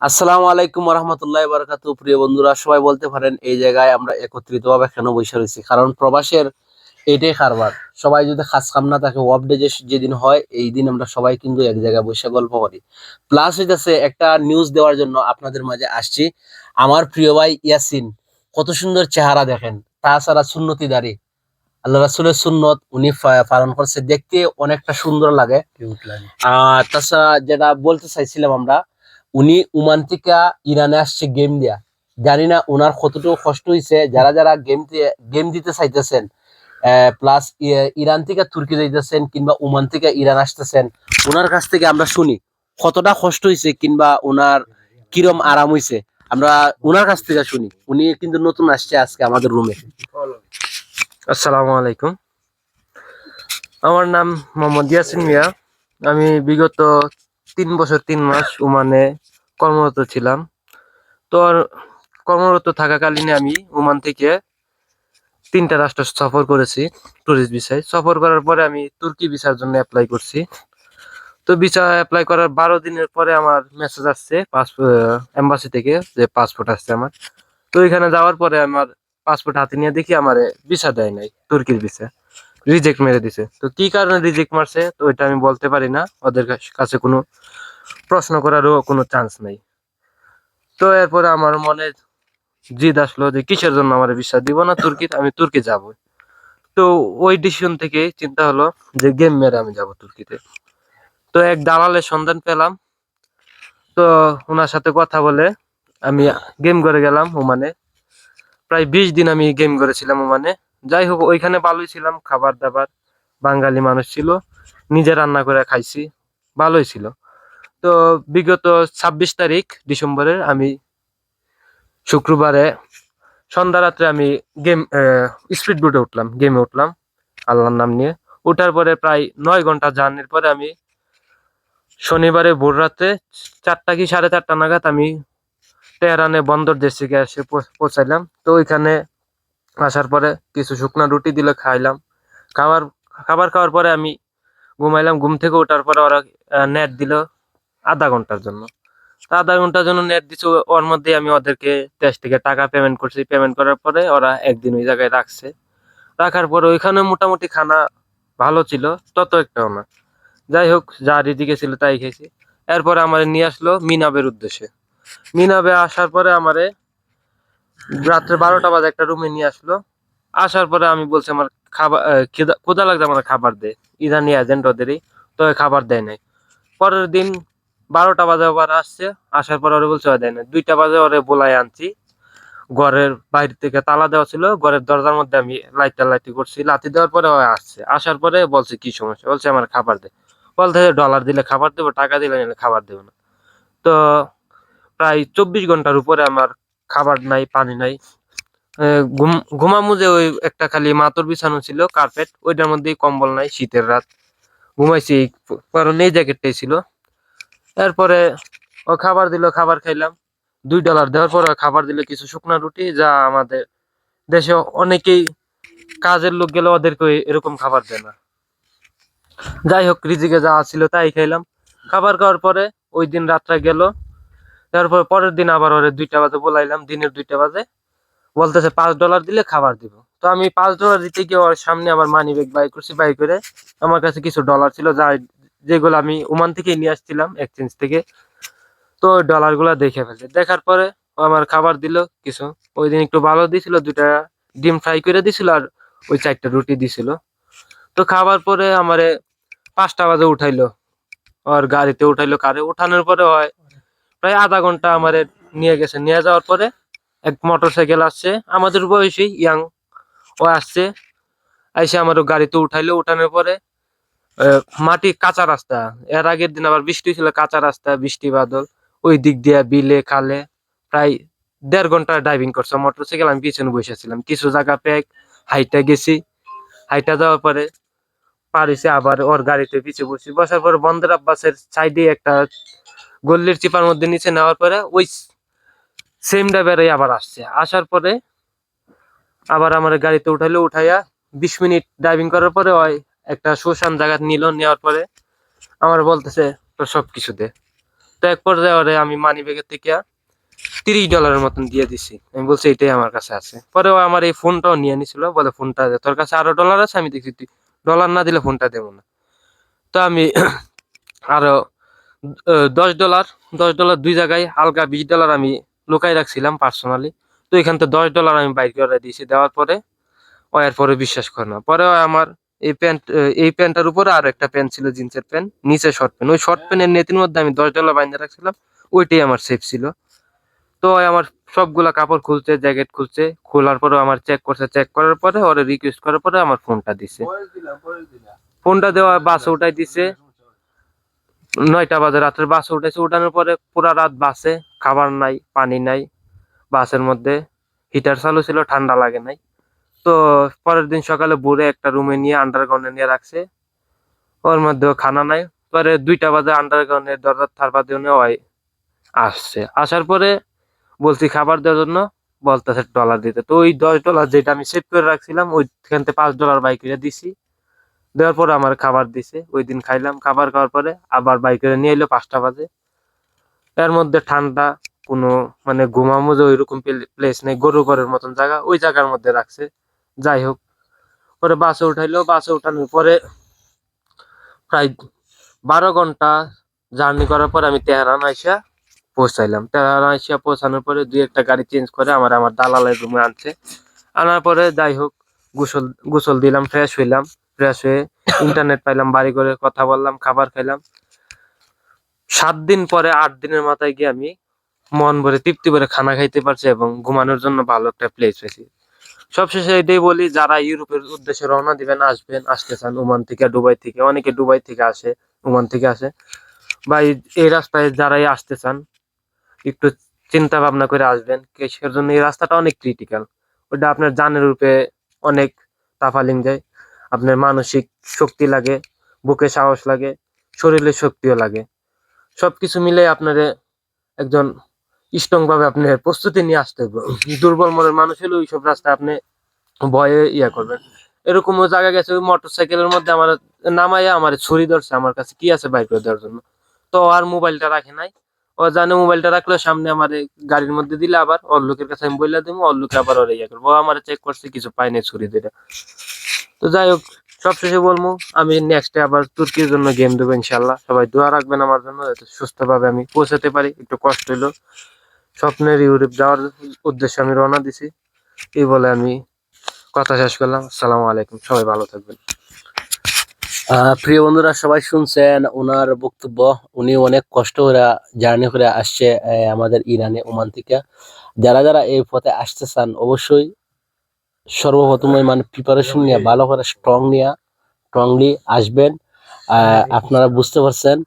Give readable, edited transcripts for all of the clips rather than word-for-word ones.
আসসালামু আলাইকুম রহমতুল্লাহ বারাকাতু। প্রিয় বন্ধুরা, সবাই বলতে পারেন এই জায়গায় আমরা একত্রিত ভাবে কেন বসে রয়েছি, কারণ প্রবাসের এটাই কারবার। সবাই যদি খাস কাম না থাকে, ওয়াফ ডে যেদিন হয় এই দিন আমরা সবাই কিন্তু এক জায়গায় বসে গল্প করি। প্লাস হইতেছে একটা নিউজ দেওয়ার জন্য আপনাদের মাঝে আসছি। আমার প্রিয় ভাই ইয়াসিন, কত সুন্দর চেহারা দেখেন, তাছাড়া সুন্নতি দাড়ি, আল্লাহ রাসূলের সুন্নত উনি পালন করছে, দেখতে অনেকটা সুন্দর লাগে। তাছাড়া যেটা বলতে চাইছিলাম আমরা, উনি ওমান থেকে ইরানে আসছে গেম দিয়া। জানি না ওনার কতটুকু কষ্ট হয়েছে, যারা যারা গেম দিতে চাইতেছেন, প্লাস ইরান থেকে তুর্কি যাইতেছেন কিংবা ওমান থেকে ইরান আসতেছেন, ওনার কাছ থেকে আমরা শুনি কতটা কষ্ট হয়েছে কিংবা ওনার কিরম আরাম হয়েছে। আমরা ওনার কাছ থেকে শুনি। উনি কিন্তু নতুন আসছে আজকে আমাদের রুমে। আসসালামু আলাইকুম। আমার নাম মোহাম্মদ ইয়াসিন মিয়া। আমি বিগত 3 বছর 3 মাস ওমানে কর্মরত ছিলাম। তো কর্মরত থাকাকালীনে আমি ওমান থেকে 3টা রাষ্ট্র সফর করেছি টুরিস্ট ভিসায়। সফর করার পরে আমি তুর্কি ভিসার জন্য অ্যাপ্লাই করছি। তো ভিসা অ্যাপ্লাই করার 12 দিনের পরে আমার মেসেজ আসছে এম্বাসি থেকে যে পাসপোর্ট আসছে আমার। তো এখানে যাওয়ার পরে আমার পাসপোর্ট হাতে নিয়ে দেখি আমার ভিসা দেয় নাই, তুর্কির ভিসা রিজেক্ট মেরে দিছে। তো কি কারণে রিজেক্ট মারছে তো এটা আমি বলতে পারি না, ওদের কাছে কোনো প্রশ্ন করারও কোনো চান্স নাই। তো এরপরে আমার মনে জিদ আসলো যে কিসের জন্য আমার ভিসা দিব না তুর্কি, আমি তুর্কি যাব। তো ওই ডিসিশন থেকে চিন্তা হলো যে গেম মেরে আমি যাব তুর্কিতে। তো এক দালালের সন্ধান পেলাম। তো ওনার সাথে কথা বলে আমি গেম করে গেলাম ওমানে। প্রায় 20 দিন আমি গেম করেছিলাম ওমানে। যাই হোক, ওইখানে ভালোই ছিলাম, খাবার দাবার বাঙালি মানুষ ছিল, নিজে রান্না করে খাইছি, ভালোই ছিল। তো বিগত 26 তারিখ ডিসেম্বরের আমি শুক্রবারে সন্ধ্যা রাত্রে আমি গেম স্পিড বোটে উঠলাম, গেমে উঠলাম আল্লাহর নাম নিয়ে। ওঠার পরে প্রায় 9 ঘন্টা জার্নির পরে আমি শনিবারে ভোর রাতে 4টা কি 4:30 নাগাদ আমি তেহরানে বন্দর দেশে এসে পৌঁছাইলাম। তো ওইখানে আসার পরে কিছু শুকনা রুটি দিল, খাইলাম। খাবার খাবার খাওয়ার পরে আমি ঘুমাইলাম। ঘুম থেকে ওঠার পরে ওরা নেট দিল আধা ঘন্টার জন্য। তো আধা ঘন্টার জন্য নেট দিচ্ছে, ওর মধ্যে আমি ওদেরকে দেশ থেকে টাকা পেমেন্ট করছি। পেমেন্ট করার পরে ওরা একদিন ওই জায়গায় রাখছে। রাখার পরে ওইখানে মোটামুটি খানা ভালো ছিল, তত একটাও না। যাই হোক, যা রিদিকে ছিল তাই খেয়েছি। এরপরে আমার নিয়ে আসলো মিনাবের উদ্দেশ্যে। মিনাবে আসার পরে আমারে রাত্রে 12টা বাজে একটা রুমে নিয়ে আসলো। আসার পরে আমি বলছি আমার খাবার ক্ষুধা লাগছে, আমার খাবার দে। ইরানি এজেন্ট ওদেরই, তো খাবার দেয় নাই। পরের দিন 12টা বাজে আবার আসছে। আসার পর ওরে বলছে দেয় না। 2টা বাজে ওরে বলাই আনছি। ঘরের বাইরে থেকে তালা দেওয়া ছিল, ঘরের দরজার মধ্যে আমি লাইতি করছি। লাথি দেওয়ার পরে ও আসছে। আসার পরে বলছে কি সমস্যা, বলছে আমার খাবার দে। বলতে ডলার দিলে খাবার দেবো, টাকা দিলে নিলে খাবার দেবো না। তো প্রায় 24 ঘন্টার উপরে আমার খাবার নাই, পানি নাই। ঘুমামু যে ওই একটা খালি মাতর বিছানো ছিল কার্পেট, ওইটার মধ্যেই, কম্বল নাই, শীতের রাত। ঘুমাইছি কারণ এই জ্যাকেটটাই ছিল। এরপরে ও খাবার দিল, খাবার খাইলাম। $2 দেওয়ার পর ও খাবার দিল কিছু শুকনা রুটি, যা আমাদের দেশে অনেকেই কাজের লোক গেলে ওদেরকে এরকম খাবার দেয় না। যাই হোক, রিজিকে যা ছিল তাই খাইলাম। খাবার খাওয়ার পরে ওই দিন রাতটা গেল। তারপর পরের দিন আবার ওরে 2টা বাজে বলাইলাম, দিনের 2টা বাজে। বলতেছে $5 দিলে খাবার দিব। তো আমি $5 দিতে গিয়ে ওর সামনে আমার মানি ব্যাগ বাই করছি। বাই করে আমার কাছে কিছু ডলার ছিল, যা যেগুলো আমি ওমান থেকে নিয়ে আসছিলাম এক্সচেঞ্জ থেকে। তো ওই ডলার গুলা দেখে ফেলছে। দেখার পরে ও আমার খাবার দিল কিছু। ওই দিন একটু ভালো দিছিল, 2টা ডিম ফ্রাই করে দিছিল আর ওই 4টা রুটি দিছিল। তো খাবার পরে আমারে 5টা বাজে উঠাইলো, ওর গাড়িতে উঠাইলো। কারে উঠানোর পরে হয় প্রায় আধা ঘন্টা আমারে নিয়ে গেছে। নিয়ে যাওয়ার পরে এক মোটরসাইকেল আসছে, আমাদের বয়সী ইয়াং, ও আসছে। আইসে আমার গাড়িতে উঠাইলো। উঠানোর পরে মাটি কাঁচা রাস্তা, এর আগের দিন আবার বৃষ্টি ছিল, কাঁচা রাস্তা, বৃষ্টি বাদল, ওই দিক দিয়ে বিলে খালে প্রায় 1.5 ঘন্টা ড্রাইভিং করছে মোটরসাইকেল। আমি পিছনে বসেছিলাম। কিছু জায়গা প্যাক হাইটা গেছি। হাইটা যাওয়ার পরে পারিছে আবার ওর গাড়িতে পিছিয়ে বসছি। বসার পরে বন্দর আব্বাসের সাইডে একটা গল্লির চিপার মধ্যে নিচে নেওয়ার পরে ওই সেম ড্রাইভারই আবার আসছে। আসার পরে আবার আমার গাড়িতে উঠাইলো। উঠাইয়া 20 মিনিট ড্রাইভিং করার পরে ওই একটা শুনশান জায়গা নিল। নেওয়ার পরে আমার বলতেছে তোর সবকিছু দে। তো এক পর্যায়ে ওরে আমি মানি ব্যাগের থেকে $30 মতন দিয়ে দিছি। আমি বলছি এটাই আমার কাছে আছে। পরে ও আমার এই ফোনটাও নিয়ে নিছিল, বলে ফোনটা দে, তোর কাছে আরো ডলার আছে। আমি দেখছি তুই ডলার না দিলে ফোনটা দেবো না। তো আমি আরো $10 $10 দুই জায়গায় আলগা $20 আমি লুকাই রাখছিলাম পার্সোনালি। তো এখান থেকে $10 আমি বাইর করে দিয়েছি। দেওয়ার পরে ও এরপরে বিশ্বাস করে না। পরে ও আমার এই প্যান্টটার উপরে আর একটা প্যান্ট ছিল, জিন্সের প্যান্ট, নিচে শর্ট প্যান্ট। ওই শর্ট প্যান্টের নেতির মধ্যে আমি $10 বাইন্ধে রাখছিলাম, ওইটাই আমার সেফ ছিল। তো ও আমার সবগুলা কাপড় খুলছে, জ্যাকেট খুলছে, খোলার পরে আমার চেক করছে, চেক করার পরে ওরে রিকোয়েস্ট করার পরে আমার ফোনটা দিছে। ফোনটা দেওয়া বাসে উঠাই দিছে 9টা বাজে, রাত্রে বাসে উঠেছে। উঠানোর পরে পুরা রাত বাসে, খাবার নাই, পানি নাই বাসের মধ্যে, হিটার চালু ছিল, ঠান্ডা লাগে নাই। তো পরের দিন সকালে ভোরে একটা রুমে নিয়ে আন্ডারগ্রাউন্ডে নিয়ে রাখছে, ওর মধ্যেও খানা নাই। পরে 2টা বাজে আন্ডারগ্রাউন্ডের দরজা থারপা দিয়ে ওই আসছে। আসার পরে বলছি খাবার দেওয়ার জন্য, বলতেছে ডলার দিতে। তো ওই $10 যেটা আমি সেভ করে রাখছিলাম ওইখান থেকে $5 বাই করে দিছি। দেওয়ার পরে আমার খাবার দিছে, ওই দিন খাইলাম। খাবার খাওয়ার পরে আবার বাই করে নিয়ে এলো 5টা বাজে। এর মধ্যে ঠান্ডা, কোনো মানে ঘুমামো যে ওইরকম প্লেস নেই, গরু ঘরের মতন জায়গা, ওই জায়গার মধ্যে রাখছে। যাই হোক, পরে বাসে উঠাইলো। বাসে উঠানোর পরে প্রায় 12 ঘন্টা জার্নি করার পর আমি তেহরান আইসা পৌঁছাইলাম। তেহরান আইসা পৌঁছানোর পরে দুই একটা গাড়ি চেঞ্জ করে আমার দালালের রুমে আনছে। আনার পরে যাই হোক, গোসল গোসল দিলাম, ফ্রেশ হইলাম। ফ্রেশ হয়ে ইন্টারনেট পাইলাম, বাড়ি করে কথা বললাম, খাবার খাইলাম। 7 দিন পরে 8 দিনের মাথায় গিয়ে আমি মন ভরে তৃপ্তি করে খানা খাইতে পারছি এবং ঘুমানোর জন্য ভালো একটা প্লেস পেয়েছি। সবশেষে এটাই বলি, যারা ইউরোপের উদ্দেশ্যে রওনা দিবেন, আসতে চান ওমান থেকে, দুবাই থেকে, অনেকে দুবাই থেকে আসে, ওমান থেকে আসে, বা এই রাস্তায় যারাই আসতে চান একটু চিন্তা ভাবনা করে আসবেন। কিসের জন্য? এই রাস্তাটা অনেক ক্রিটিক্যাল। ওটা আপনার জানের রূপে অনেক তাফালিং যায়। আপনার মানসিক শক্তি লাগে, বুকে সাহস লাগে, শরীরে শক্তিও লাগে। সবকিছু মিলে আপনারে একজন স্ট্রং ভাবে আপনার প্রস্তুতি নিয়ে আসতে হবে। দুর্বল মনের মানুষ হলে ওইসব রাস্তায় আপনি ভয়ে করবেন। এরকমও জায়গা গেছে, ওই মোটরসাইকেলের মধ্যে আমার নামাইয়া আমার ছুরি ধরছে, আমার কাছে কি আছে বাইর করে দেওয়ার জন্য। তো আর মোবাইলটা রাখে নাই। ও জানে মোবাইলটা রাখলে সামনে আমার গাড়ির মধ্যে দিলে আবার ওর লোকের কাছে আমি বইলা দিব, ওর লোকে আবার ওরা করবো। ও আমার চেক করছে, কিছু পাইনি ছুরি দিটা। তো যাই হোক, সবশেষে বলবো, আমি নেক্সটে আবার তুর্কির জন্য গেম দেবো ইনশাল্লাহ। সবাই দোয়া রাখবেন আমার জন্য, যাতে সুস্থভাবে আমি পৌঁছাতে পারি। একটু কষ্ট হইলো, স্বপ্নের ইউরোপ যাওয়ার উদ্দেশ্যে আমি রওনা দিছি। এই বলে আমি কথা শেষ করলাম। আসসালামু আলাইকুম, সবাই ভালো থাকবেন। প্রিয় বন্ধুরা, সবাই শুনছেন ওনার বক্তব্য। উনি অনেক কষ্ট করে জার্নি করে আসছে আমাদের ইরানে, ওমান থেকে। যারা যারা এই পথে আসতে চান, অবশ্যই সর্বপ্রথমে মানে প্রিপারেশন নিয়ে, ভালো করে স্ট্রংলি আসবেন। আপনারা বুঝতে পারছেন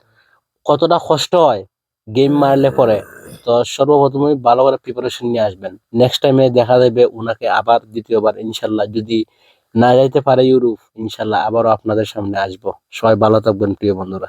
কতটা কষ্ট হয় গেম মারলে পরে। তো সর্বপ্রথমে ভালো করে প্রিপারেশন নিয়ে আসবেন। নেক্সট টাইমে দেখা যাবে ওনাকে আবার দ্বিতীয়বার ইনশাল্লাহ, যদি না যাইতে পারে ইউরোপ, ইনশাল্লাহ আবারও আপনাদের সামনে আসবো। সবাই ভালো থাকবেন প্রিয় বন্ধুরা।